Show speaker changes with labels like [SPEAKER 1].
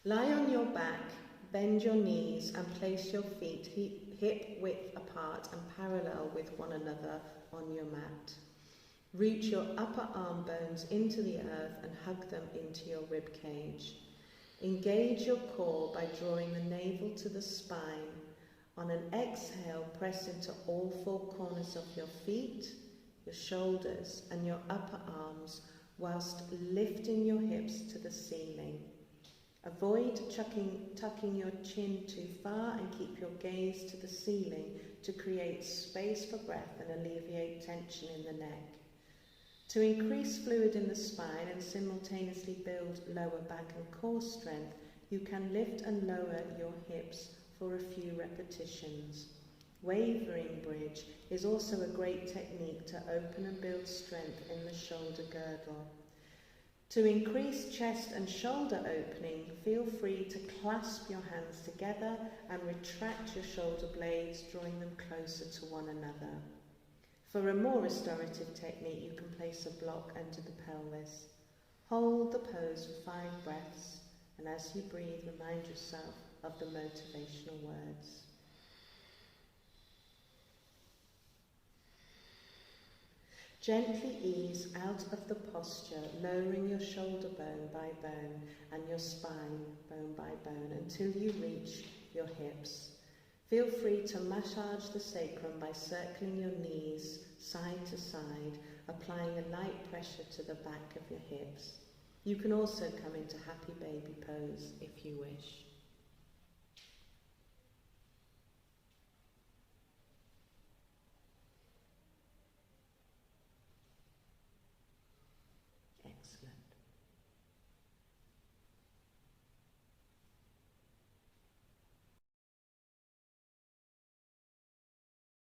[SPEAKER 1] Lie on your back, bend your knees and place your feet hip width apart and parallel with one another on your mat. Root your upper arm bones into the earth and hug them into your rib cage. Engage your core by drawing the navel to the spine. On an exhale, press into all four corners of your feet, your shoulders and your upper arms whilst lifting your hips to the ceiling. Avoid tucking your chin too far and keep your gaze to the ceiling to create space for breath and alleviate tension in the neck. To increase fluid in the spine and simultaneously build lower back and core strength, you can lift and lower your hips for a few repetitions. Wavering bridge is also a great technique to open and build strength in the shoulder girdle. To increase chest and shoulder opening, feel free to clasp your hands together and retract your shoulder blades, drawing them closer to one another. For a more restorative technique, you can place a block under the pelvis. Hold the pose for 5 breaths, and as you breathe, remind yourself of the motivational words. Gently ease out of the posture, lowering your shoulder bone by bone and your spine bone by bone until you reach your hips. Feel free to massage the sacrum by circling your knees side to side, applying a light pressure to the back of your hips. You can also come into happy baby pose if you wish.